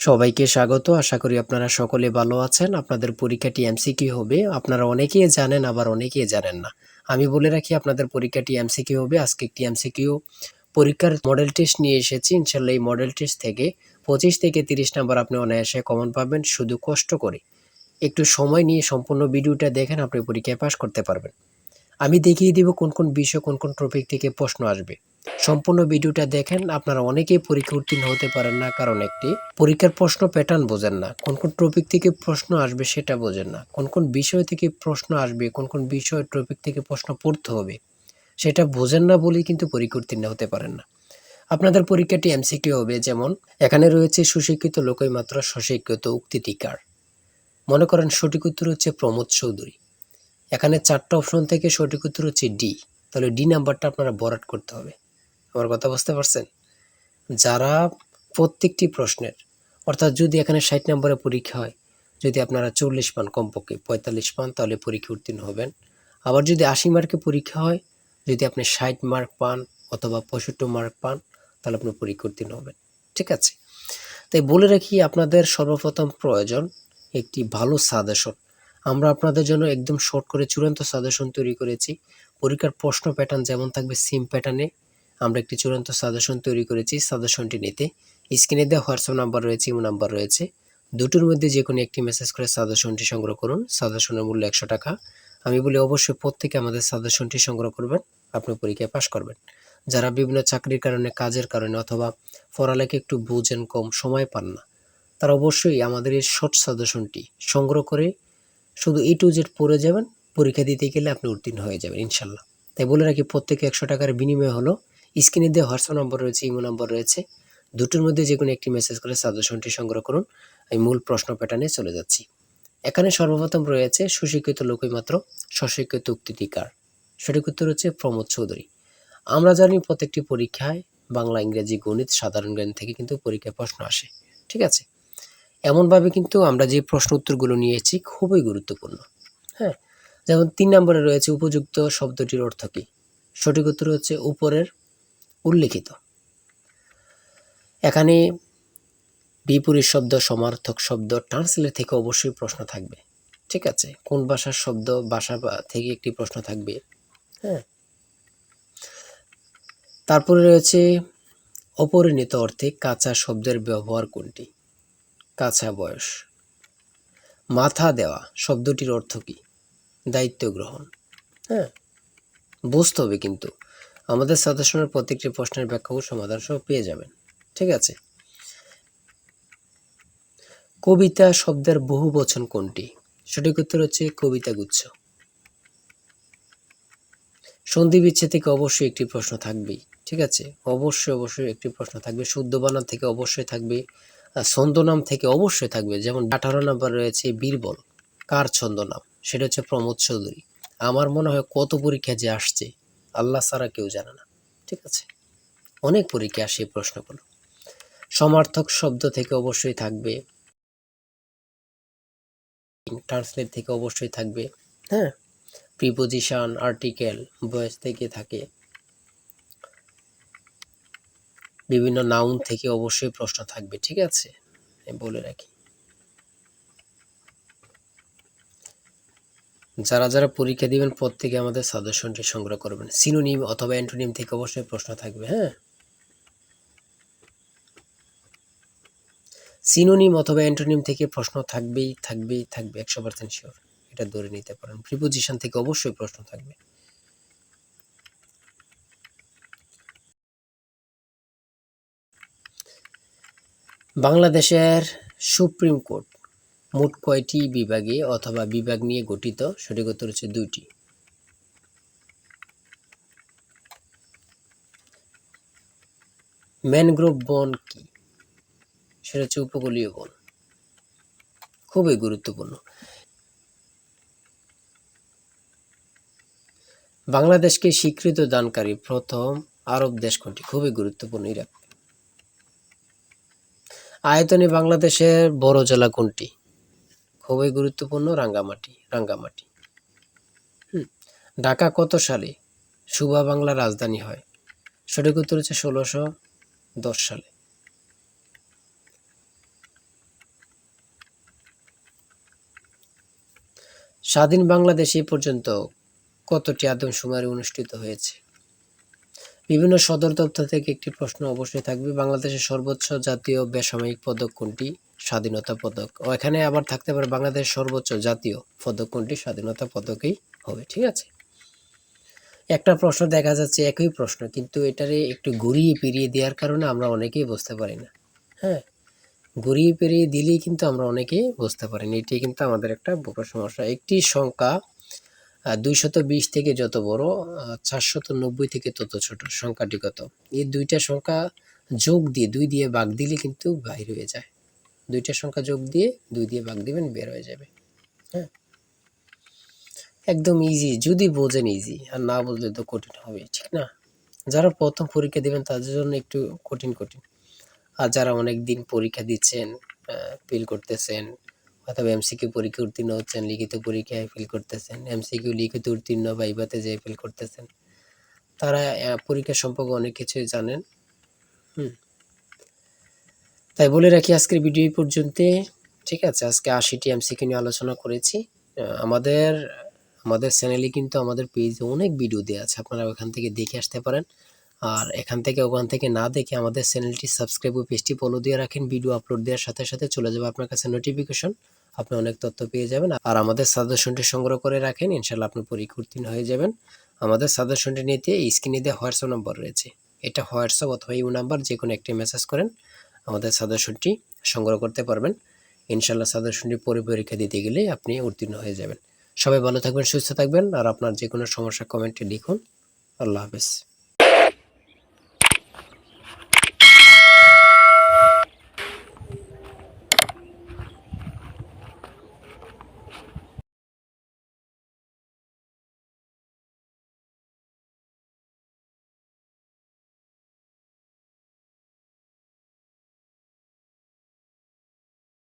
সবাইকে স্বাগত। আশা করি আপনারা সকলে ভালো আছেন। আপনাদের পরীক্ষাটি এমসিকিউ হবে। আপনারা অনেকেই জানেন, আবার অনেকেই জানেন না। আমি বলে রাখি আপনাদের পরীক্ষাটি এমসিকিউ হবে। আজকে একটি এমসিকিউ পরীক্ষার মডেল টেস্ট নিয়ে এসেছি। ইনশাআল্লাহ এই মডেল টেস্ট থেকে 25 থেকে 30 নাম্বার আপনি অনায়াসে কমন পাবেন। শুধু কষ্ট করে একটু সময় নিয়ে সম্পূর্ণ ভিডিওটা দেখেন, আপনি পরীক্ষায় পাস করতে পারবেন। আমি দেখিয়ে দিব কোন কোন বিষয়, কোন কোন টপিক থেকে প্রশ্ন আসবে। সম্পূর্ণ ভিডিওটা দেখেন। আপনারা অনেকেই পরীক্ষা উত্তীর্ণ হতে পারেন না, কারণ একটি পরীক্ষার প্রশ্ন প্যাটার্ন বোঝেন না, কোন কোন টপিক থেকে প্রশ্ন আসবে সেটা বোঝেন না, কোন কোন বিষয় থেকে প্রশ্ন আসবে, কোন কোন বিষয় টপিক থেকে প্রশ্ন পড়তে হবে সেটা বোঝেন না বলেই কিন্তু পরীক্ষা উত্তীর্ণ হতে পারেন না। আপনাদের পরীক্ষাটি এমসিকিউ হবে। যেমন এখানে রয়েছে সুশিক্ষিত লোকই মাত্র স্বশিক্ষিত উক্তিটি কার। মনে করেন সঠিক উত্তর হচ্ছে প্রমোদ চৌধুরী। এখানে 4টা অপশন থেকে সঠিক উত্তর হচ্ছে ডি। তাহলে ডি নাম্বারটা আপনারা ভরাট করতে হবে। আমার কথা বুঝতে পারছেন? যারা প্রত্যেকটি প্রশ্নের, অর্থাৎ যদি এখানে 60 নম্বরের পরীক্ষা হয়, যদি আপনারা 40 পান, কমপক্ষে 45 পান, তাহলে পরীক্ষা উত্তীর্ণ হবেন। আবার যদি 80 মার্কের পরীক্ষা হয়, যদি আপনি 60 মার্ক পান অথবা 65 মার্ক পান, তাহলে আপনি পরীক্ষা উত্তীর্ণ হবেন। ঠিক আছে? তাই বলে রাখি, আপনাদের সর্বপ্রথম প্রয়োজন একটি ভালো সাজেশন। আমরা আপনাদের জন্য একদম শর্ট করে চূড়ান্ত সাজেশন তৈরি করেছি। পরীক্ষার প্রশ্ন প্যাটার্ন যেমন থাকবে সেম প্যাটার্নে আমরা একটি চূড়ান্ত সাজেশন তৈরি করেছি। সাজেশনটি নিতে স্ক্রিনে দেওয়া হোয়াটসঅ্যাপ নাম্বার রয়েছে, ইমো নাম্বার রয়েছে। দুটোর মধ্যে যে কোনো একটি মেসেজ করে সাজেশনটি সংগ্রহ করুন। সাজেশনের মূল্য 100 টাকা। আমি বলি অবশ্যই প্রত্যেকে আমাদের সাজেশনটি সংগ্রহ করবেন, আপনি পরীক্ষায় পাশ করবেন। যারা বিভিন্ন চাকরির কারণে, কাজের কারণে অথবা পড়ালেখা একটু বুঝেন কম, সময় পান না, তারা অবশ্যই আমাদের এই শর্ট সাজেশনটি সংগ্রহ করে শুধু A to Z পড়ে যাবেন। পরীক্ষা দিতে গেলে আপনি উত্তীর্ণ হয়ে যাবেন ইনশাল্লাহ। তাই বলে রাখি, প্রত্যেকে 100 টাকার বিনিময় হলো। স্ক্রিনে দেওয়া হোয়াটসঅ্যাপ নম্বর রয়েছে, ইমো নম্বর রয়েছে। দুটোর মধ্যে যে কোনো একটি মেসেজ করে সাজেশনটি সংগ্রহ করুন। আমি মূল প্রশ্ন প্যাটার্নে চলে যাচ্ছি। এখানে সর্বপ্রথম রয়েছে সুশিক্ষিত লোকই মাত্র স্বশিক্ষিত উক্তিটি কার। সঠিক উত্তর হচ্ছে প্রমোদ চৌধুরী। আমরা জানি প্রত্যেকটি পরীক্ষায় বাংলা, ইংরেজি, গণিত, সাধারণ জ্ঞান থেকে কিন্তু পরীক্ষায় প্রশ্ন আসে। ঠিক আছে? এমনভাবে কিন্তু আমরা যে প্রশ্ন উত্তরগুলো নিয়েছি খুবই গুরুত্বপূর্ণ। হ্যাঁ? যেমন 3 নম্বরে রয়েছে উপযুক্ত শব্দটির অর্থ কী? সঠিক উত্তর হচ্ছে উপরের উল্লিখিত। এখানে বিপরীত শব্দ, সমার্থক শব্দ, ট্রান্সলেট থেকে অবশ্যই প্রশ্ন থাকবে। ঠিক আছে? কোন ভাষার শব্দ, ভাষা থেকে একটি প্রশ্ন থাকবে। হ্যাঁ? তারপরে রয়েছে অপরিণত অর্থে কাঁচা শব্দের ব্যবহার কোনটি? কাঁচা বয়স। মাথা দেওয়া শব্দটির অর্থ কী? দায়িত্ব গ্রহণ। হ্যাঁ? বুঝতে হবে কিন্তু। আমাদের সাজেশনের প্রত্যেকটি প্রশ্নের ব্যাখ্যা ও সমাধান সহ পেয়ে যাবেন। ঠিক আছে? কবিতা শব্দের বহুবচন কোনটি? সঠিক উত্তর হচ্ছে কবিতাগুচ্ছ। সন্ধি বিচ্ছেদ থেকে অবশ্যই একটি প্রশ্ন থাকবেই। ঠিক আছে? অবশ্যই একটি প্রশ্ন থাকবে। শুদ্ধ বানান থেকে অবশ্যই থাকবে। ছন্দনাম থেকে অবশ্যই থাকবে। যেমন 18 নাম্বার রয়েছে বীরবল। কার ছন্দনাম? সেটা হচ্ছে প্রমোদ চৌধুরী। আমার মনে হয় কত পরীক্ষা যে আসছে, আল্লাহ ছাড়া কেউ জানে না। ঠিক আছে? অনেক পরীক্ষা আসে এই প্রশ্নগুলো। সমার্থক শব্দ থেকে অবশ্যই থাকবে। ট্রান্সলেট থেকে অবশ্যই থাকবে। হ্যাঁ? প্রিপোজিশন, আর্টিকেল, ভয়েস থেকে থাকে। বিভিন্ন নাউন থেকে অবশ্যই প্রশ্ন থাকবে। ঠিক আছে? আমি বলে রাখি। যারা পরীক্ষা দিবেন প্রত্যেকে আমাদের সাজেশনটি সংগ্রহ করবেন। সিনোনিম অথবা অ্যান্টোনিম থেকে অবশ্যই প্রশ্ন থাকবে। হ্যাঁ? সিনোনিম অথবা অ্যান্টোনিম থেকে প্রশ্ন থাকবেই, থাকবে 100% শিওর। এটা ধরে নিতে পারেন। প্রিপোজিশন থেকে অবশ্যই প্রশ্ন থাকবে। বাংলাদেশের সুপ্রিম কোর্ট মোট কয়টি বিভাগে অথবা বিভাগ নিয়ে গঠিত? সঠিক উত্তর হচ্ছে 2টি। ম্যানগ্রোভ বন কি? সেটা হচ্ছে উপকূলীয় বন। খুবই গুরুত্বপূর্ণ। বাংলাদেশকে স্বীকৃতি দানকারী প্রথম আরব দেশ কোনটি? খুবই গুরুত্বপূর্ণ। ইরাক। আয়তনে বাংলাদেশের বড় জেলা কোনটি? খুবই গুরুত্বপূর্ণ। রাঙ্গামাটি। ঢাকা কত সালে সুবা বাংলার রাজধানী হয়? সঠিক উত্তর হচ্ছে 1610 সালে। স্বাধীন বাংলাদেশে এ পর্যন্ত কতটি আদমশুমারি অনুষ্ঠিত হয়েছে? বিভিন্ন সদর দপ্তর থেকে একটি প্রশ্ন অবশ্যই থাকবে। বাংলাদেশের সর্বোচ্চ জাতীয় বেসামরিক পদক কোনটি? স্বাধীনতা পদক। ও এখানে আবার থাকতে পারে বাংলাদেশের সর্বোচ্চ জাতীয় পদক কোনটি? স্বাধীনতা পদকই হবে। ঠিক আছে? একটা প্রশ্ন দেখা যাচ্ছে একই প্রশ্ন, কিন্তু এটারে একটু ঘুরিয়ে ফিরিয়ে দেওয়ার কারণে আমরা অনেকেই বুঝতে পারি না। হ্যাঁ, ঘুরিয়ে ফিরিয়ে দিলেই কিন্তু আমরা অনেকেই বুঝতে পারি না। এটি কিন্তু আমাদের একটা বড় সমস্যা। একটি সংখ্যা 220 থেকে যত বড়, 490 থেকে তত ছোট। সংখ্যাটি কত? এই দুইটা সংখ্যা যোগ দিয়ে 2 দিয়ে ভাগ দিলে কিন্তু বাইর হয়ে যায়। দুইটা সংখ্যা যোগ দিয়ে 2 দিয়ে ভাগ দিবেন, বের হয়ে যাবে। হ্যাঁ, একদম ইজি, যদি বোঝেন ইজি, আর না বুঝলে তো কঠিন হবেই, ঠিক না? যারা প্রথম পরীক্ষা দিবেন তাদের জন্য একটু কঠিন কঠিন, আর যারা অনেক দিন পরীক্ষা দিচ্ছেন, ফেল করতেছেন, অথবা এমসিকিউ পরীক্ষা উত্তীর্ণ হচ্ছেন, লিখিত পরীক্ষায় ফেল করতেছেন, এমসিকিউ লিখিত উত্তীর্ণ ভাইভাতে যেয়ে ফেল করতেছেন, তারা পরীক্ষা সম্পর্কে অনেক কিছুই জানেন। তাই বলে রাখি আজকের ভিডিও এই পর্যন্ত। ঠিক আছে, আজকে 80টি এমসিকিউ নিয়ে আলোচনা করেছি। আমাদের আমাদের চ্যানেলে কিন্তু আমাদের পেজে অনেক ভিডিও দেওয়া আছে, আপনারা ওখান থেকে দেখে আসতে পারেন। আর এখান থেকে ওখান থেকে না দেখে আমাদের চ্যানেলটি সাবস্ক্রাইব ও পেজটি ফলো দিয়ে রাখেন। ভিডিও আপলোড দেওয়ার সাথে সাথে চলে যাবে আপনার কাছে নোটিফিকেশন, আপনি অনেক তথ্য পেয়ে যাবেন। আর আমাদের সাজেশনটি সংগ্রহ করে রাখেন, ইনশাল্লাহ আপনি পরীক্ষা উত্তীর্ণ হয়ে যাবেন। আমাদের সাজেশনটি নিতে স্ক্রিনে দেওয়া হোয়াটসঅ্যাপ নাম্বার রয়েছে, এটা হোয়াটসঅ্যাপ অথবা ইউ নাম্বার যে কোনো একটি মেসেজ করেন, আমাদের সাজেশনটি সংগ্রহ করতে পারবেন। ইনশাল্লাহ সাজেশনটি পরীক্ষা দিতে গেলে আপনি উত্তীর্ণ হয়ে যাবেন। সবাই ভালো থাকবেন, সুস্থ থাকবেন, আর আপনার যে কোনো সমস্যা কমেন্টে লিখুন। আল্লাহ হাফেজ।